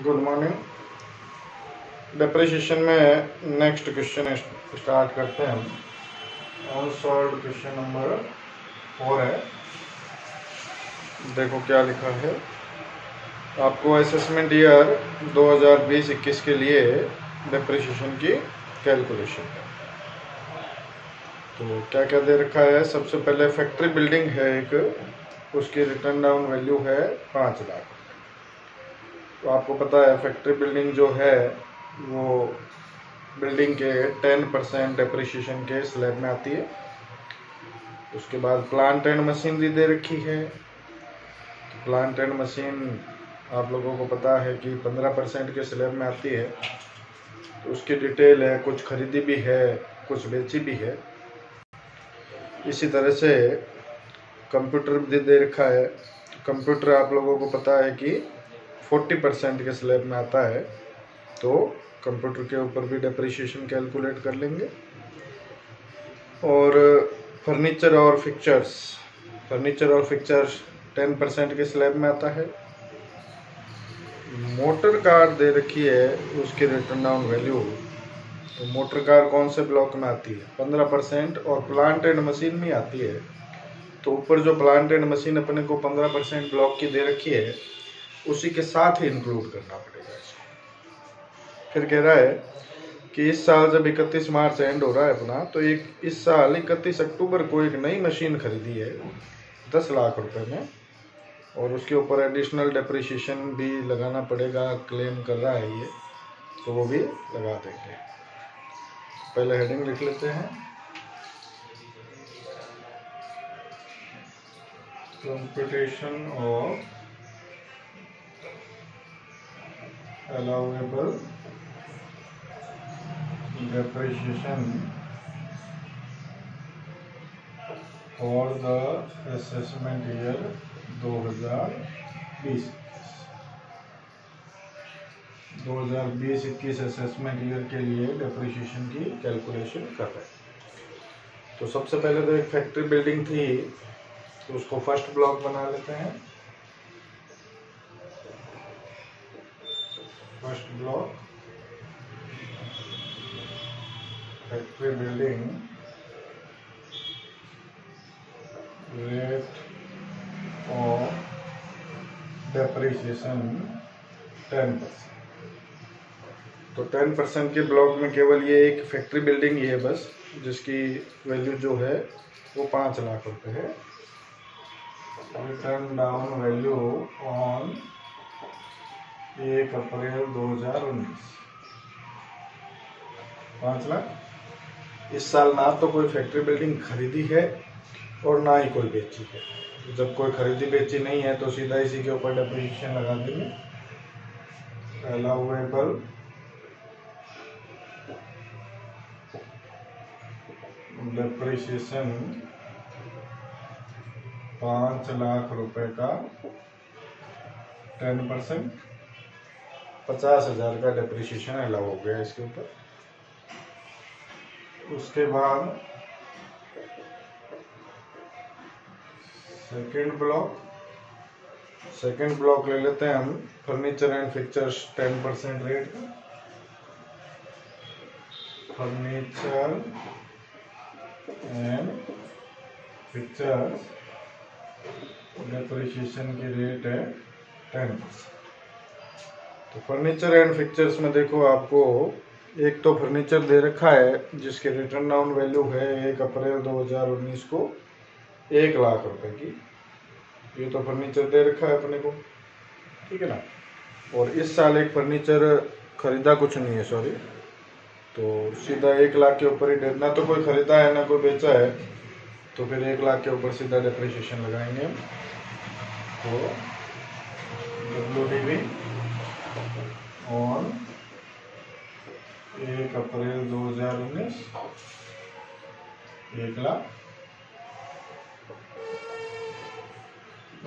Good morning. Depreciation में next question start करते हैं हम। अनसॉल्व्ड क्वेश्चन नंबर 4 है। देखो क्या लिखा है। आपको असेसमेंट ईयर 2020-21 के लिए डेप्रिसिएशन की कैलकुलेशन है। तो क्या क्या दे रखा है। सबसे पहले फैक्ट्री बिल्डिंग है एक, उसकी रिटर्न डाउन वैल्यू है 5 लाख। तो आपको पता है फैक्ट्री बिल्डिंग जो है वो बिल्डिंग के 10% डेप्रिसिएशन के स्लैब में आती है। उसके बाद प्लांट एंड मशीनरी दे रखी है। तो प्लांट एंड मशीन आप लोगों को पता है कि 15% के स्लैब में आती है। तो उसकी डिटेल है, कुछ खरीदी भी है, कुछ बेची भी है। इसी तरह से कंप्यूटर भी दे रखा है। तो कंप्यूटर आप लोगों को पता है कि 40% के स्लैब में आता है। तो कंप्यूटर के ऊपर भी डेप्रिसिएशन कैलकुलेट कर लेंगे। और फर्नीचर और फिक्चर्स 10% के स्लैब में आता है। मोटर कार दे रखी है, उसकी रिटर्न डाउन वैल्यू। तो मोटर कार कौन से ब्लॉक में आती है? 15%। और प्लांट एंड मशीन में आती है। तो ऊपर जो प्लांट एंड मशीन अपने को 15% ब्लॉक की दे रखी है, उसी के साथ ही इंक्लूड करना पड़ेगा इसको। फिर कह रहा है कि इस साल जब 31 मार्च एंड हो रहा है अपना, तो इस साल 31 अक्टूबर को एक नई मशीन खरीदी है 10 लाख रुपए में, और उसके ऊपर एडिशनल डेप्रिसिएशन भी लगाना पड़ेगा। क्लेम कर रहा है ये, तो वो भी लगा देंगे। पहले हेडिंग लिख लेते हैं, computation of allowable depreciation for the assessment year 2020-21 assessment year के लिए डेप्रिसिएशन की कैलकुलेशन कर रहे हैं। तो सबसे पहले तो एक फैक्ट्री बिल्डिंग थी, तो उसको फर्स्ट ब्लॉक बना लेते हैं। First block factory building, rate of depreciation 10%। तो 10% के ब्लॉक में केवल ये एक फैक्ट्री बिल्डिंग ही है बस, जिसकी वैल्यू जो है वो 5 लाख रुपए है। रिटर्न डाउन वैल्यू ऑन 1 अप्रैल 2019 5 लाख। इस साल ना तो कोई फैक्ट्री बिल्डिंग खरीदी है और ना ही कोई बेची है। तो जब कोई खरीदी बेची नहीं है तो सीधा इसी के ऊपर डेप्रिसिएशन लगा देंगे। अलाउएबल डेप्रिसिएशन 5 लाख रुपए का 10%, 50,000 का डेप्रिसिएशन अलाउ हो गया इसके ऊपर। उसके बाद सेकेंड ब्लॉक ले लेते हैं हम। फर्नीचर एंड फिक्चर्स 10% रेट का। फर्नीचर एंड फिक्चर्स डेप्रिसिएशन की रेट है 10%। तो फर्नीचर एंड फिक्चर्स में देखो, आपको एक तो फर्नीचर दे रखा है जिसकी रिटर्न डाउन वैल्यू है 1 अप्रैल 2019 को 1 लाख रुपए की। ये तो फर्नीचर दे रखा है अपने को, ठीक है ना। और इस साल एक फर्नीचर खरीदा कुछ नहीं है, सॉरी, तो सीधा 1 लाख के ऊपर ही, ना तो कोई खरीदा है ना कोई बेचा है, तो फिर 1 लाख के ऊपर सीधा डेप्रिसिएशन लगाएंगे हम। तो WDV on 1 April 2019 1 lakh.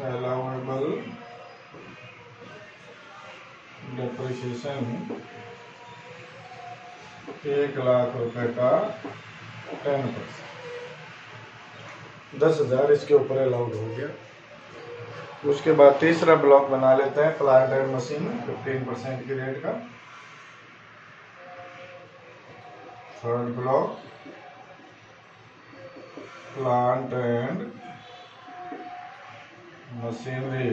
Allowable depreciation 1 lakh रुपए का 10%, 10,000 इसके ऊपर अलाउड हो गया। उसके बाद तीसरा ब्लॉक बना लेते हैं प्लांट एंड मशीन 15% की रेट का। Third block plant and machinery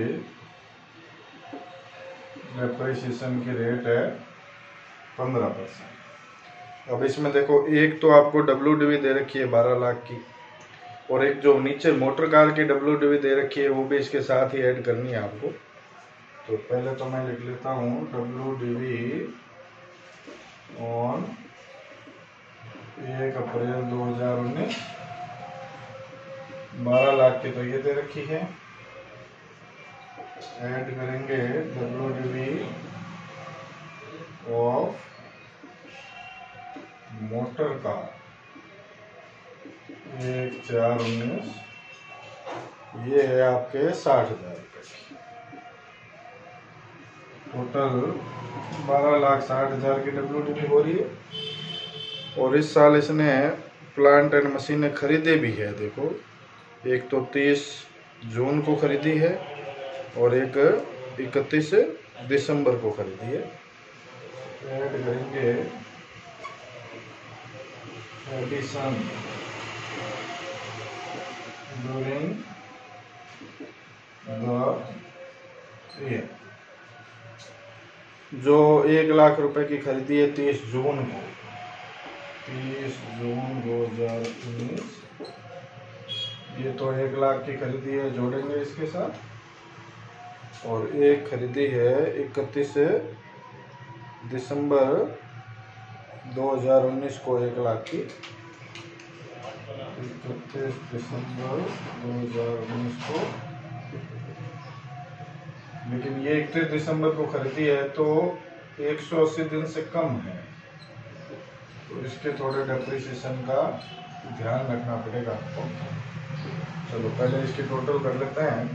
depreciation की रेट है 15%। अब इसमें देखो, एक तो आपको WDV दे रखी है 12 लाख की, और एक जो नीचे मोटर कार की WDV दे रखी है वो भी इसके साथ ही ऐड करनी है आपको। तो पहले तो मैं लिख लेता हूँ WDV ऑन 1 अप्रैल 2019, 12 लाख की तो ये दे रखी है। ऐड करेंगे WDV ऑफ मोटर कार 1/4/19, ये है आपके 60,000 रुपये की। टोटल 12,60,000 की WDV हो रही है। और इस साल इसने प्लांट एंड मशीनें खरीदे भी है। देखो, एक तो 30 जून को खरीदी है और एक 31 दिसंबर को खरीदी है। ऐड करेंगे एडिशन ड्यूरिंग द ईयर। जो 1 लाख रुपए की खरीदी है 30 जून को, 30 जून 2019, ये तो 1 लाख की खरीदी है, जोड़ेंगे इसके साथ। और एक खरीदी है 31 दिसंबर 2019 को 1 लाख की, 31 दिसंबर 2019 को। लेकिन ये 31 दिसंबर को खरीदी है तो 180 दिन से कम है, तो इसके थोड़े डेप्रिसिएशन का ध्यान रखना पड़ेगा आपको। चलो पहले इसकी टोटल कर लेते हैं।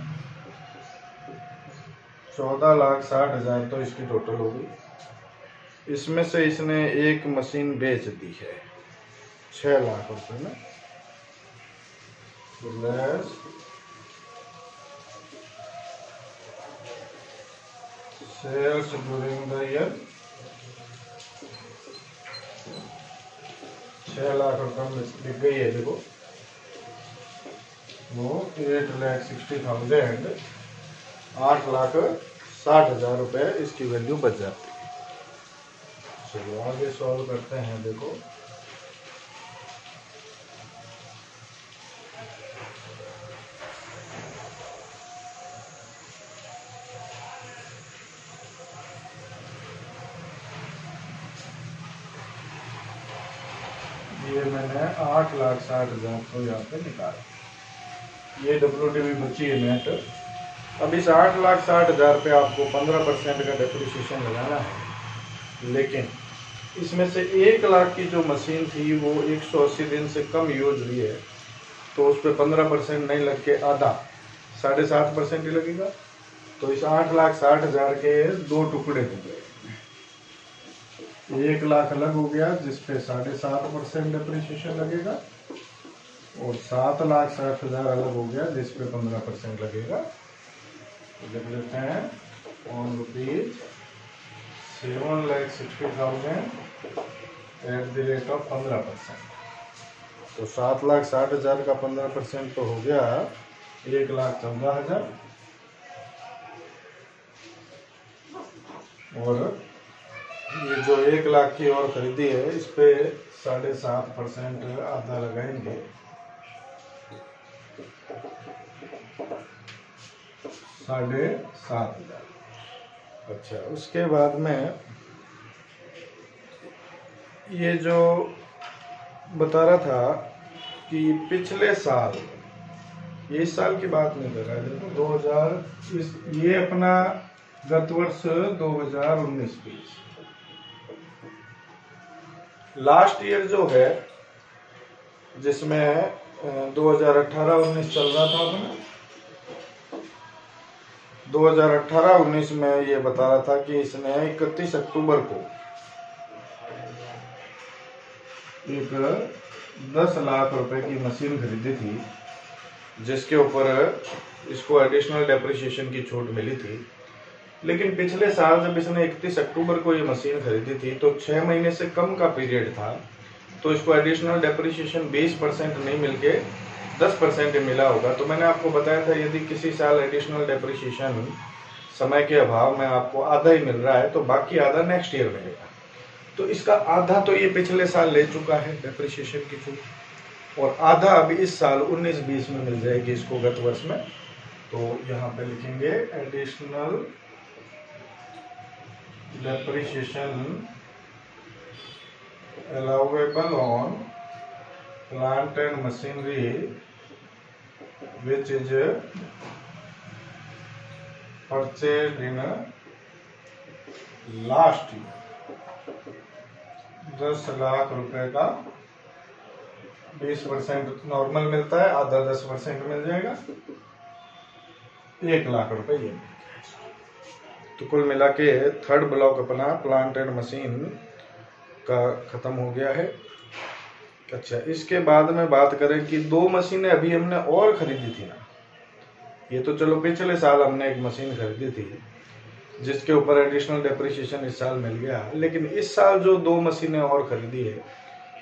14,60,000 तो इसकी टोटल होगी। इसमें से इसने एक मशीन बेच दी है 6 लाख रुपए में, less sales during the year. 6 lakh रुपए में बिक गई है। देखो, वो 8,60,000, 8,60,000 रुपए इसकी वैल्यू बच जाती है। चलो आगे सॉल्व करते हैं। देखो, ये मैंने 8,60,000 को यहाँ पे निकाला। ये WDV बची है नेट। अब इस 8,60,000 पे आपको 15% का डेप्रिसिएशन लगाना है। लेकिन इसमें से 1 लाख की जो मशीन थी वो 180 दिन से कम यूज हुई है, तो उस पर 15% नहीं लग के आधा 7.5% ही लगेगा। तो इस 8,60,000 के 2 टुकड़े हो गए। 1 लाख अलग हो गया जिसपे 7.5% डेप्रिसिएशन लगेगा, और 7,60,000 अलग हो गया जिसपे 15% लगेगा। लिख लेते हैं on rupees 7,60,000 at the rate of 15%। तो 7,60,000 का 15% तो हो गया 1,14,000, और ये जो 1 लाख की और खरीदी है इस पे 7.5% आधा लगाएंगे, 7,500। अच्छा, उसके बाद में ये जो बता रहा था कि पिछले साल, ये इस साल की बात नहीं कर रहा है। देखो 2000 ये अपना गत वर्ष 2019-20 लास्ट ईयर जो है, जिसमें 2018-19 चल रहा था अपना, 2018-19 में ये बता रहा था कि इसने 31 अक्टूबर को एक 10 लाख रुपए की मशीन खरीदी थी, जिसके ऊपर इसको एडिशनल डेप्रिसिएशन की छूट मिली थी। लेकिन पिछले साल जब इसने 31 अक्टूबर को ये मशीन खरीदी थी तो 6 महीने से कम का पीरियड था, तो इसको एडिशनल डेप्रिसिएशन 20% नहीं मिलके 10% मिला होगा। तो मैंने आपको बताया था यदि किसी साल एडिशनल डेप्रिसिएशन समय के अभाव में आपको आधा ही मिल रहा है तो बाकी आधा नेक्स्ट ईयर मिलेगा। तो इसका आधा तो ये पिछले साल ले चुका है डेप्रिसिएशन की छूट, और आधा अभी इस साल 19-20 में मिल जाएगी इसको गत वर्ष में। तो यहाँ पे लिखेंगे additional depreciation allowable on plant and machinery which is purchased in last year. 10 lakh रुपए का 20% नॉर्मल मिलता है, आधा 10% मिल जाएगा, 1 लाख रुपए ये। तो कुल मिला के थर्ड ब्लॉक अपना प्लांट एंड मशीन का खत्म हो गया है। अच्छा, इसके बाद में बात करें कि 2 मशीनें अभी हमने और खरीदी थी ना। ये तो चलो पिछले साल हमने एक मशीन खरीदी थी जिसके ऊपर एडिशनल डेप्रिसिएशन इस साल मिल गया, लेकिन इस साल जो 2 मशीनें और खरीदी है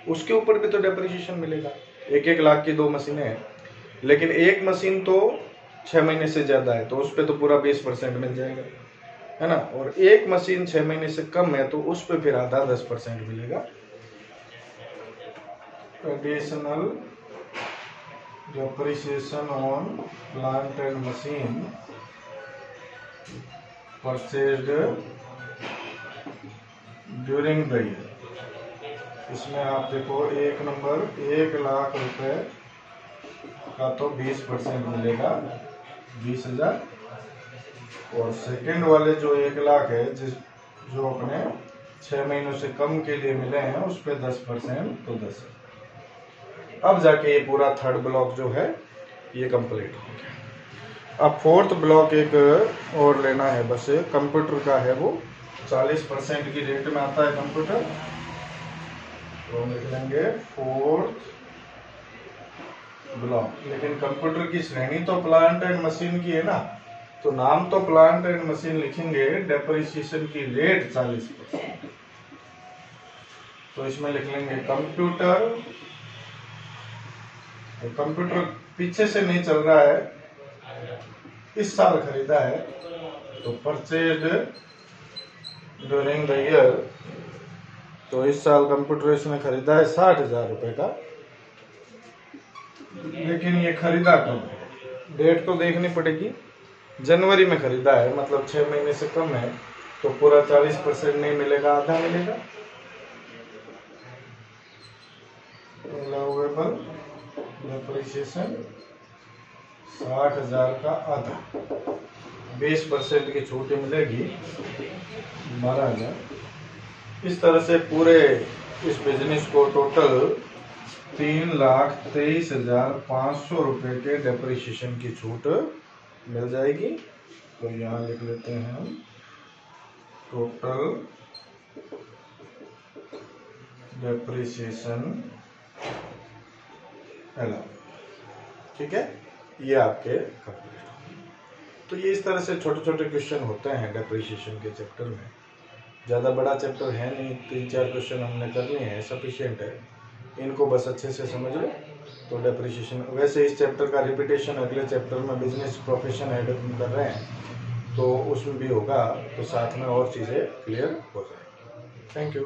उसके ऊपर भी तो डेप्रिसिएशन मिलेगा। 1-1 लाख की 2 मशीनें हैं, लेकिन एक मशीन तो 6 महीने से ज्यादा है तो उस पर तो पूरा 20% मिल जाएगा, है ना। और एक मशीन 6 महीने से कम है तो उस पर फिर आधा 10% मिलेगा। Additional depreciation on plant and machine purchased during the year. इसमें आप देखो 1 नंबर 1 लाख रुपए का तो 20% मिलेगा, 20,000, और सेकंड वाले जो 1 लाख है जो अपने 6 महीनों से कम के लिए मिले हैं उस पे 10%, तो 10। अब जाके ये पूरा थर्ड ब्लॉक जो है ये कंप्लीट हो गया। अब फोर्थ ब्लॉक एक और लेना है, बस कंप्यूटर का है, वो 40% की रेट में आता है कंप्यूटर। तो हम लिख लेंगे फोर्थ ब्लॉक, लेकिन कंप्यूटर की श्रेणी तो प्लांट एंड मशीन की है ना, तो नाम तो प्लांट एंड मशीन लिखेंगे, डेप्रिसिएशन की रेट 40%। तो इसमें लिख लेंगे कंप्यूटर। कंप्यूटर पीछे से नहीं चल रहा है, इस साल खरीदा है, तो परचेज्ड ड्यूरिंग द ईयर। तो इस साल कंप्यूटर इसने खरीदा है 60,000 रुपए का, लेकिन ये खरीदा कब है, डेट तो देखनी पड़ेगी। जनवरी में खरीदा है, मतलब 6 महीने से कम है, तो पूरा 40% नहीं मिलेगा, आधा मिलेगा। अलाउेबल डेप्रिसिएशन 60,000 का आधा, 20% की छूट मिलेगी, 12,000। इस तरह से पूरे इस बिजनेस को टोटल 3,23,500 रुपए के डेप्रिसिएशन की छूट मिल जाएगी। तो यहाँ लिख लेते हैं हम टोटल डेप्रिसिएशन अलाउ। ठीक है, ये आपके कंप्लीट। तो ये इस तरह से छोटे छोटे क्वेश्चन होते हैं डेप्रिसिएशन के चैप्टर में। ज़्यादा बड़ा चैप्टर है नहीं, 3-4 क्वेश्चन हमने करने हैं, सफिशिएंट है। इनको बस अच्छे से समझ लो तो डेप्रिसिएशन। वैसे इस चैप्टर का रिपीटेशन अगले चैप्टर में बिजनेस प्रोफेशन ऐड कर रहे हैं तो उसमें भी होगा, तो साथ में और चीज़ें क्लियर हो जाएंगी। Thank you.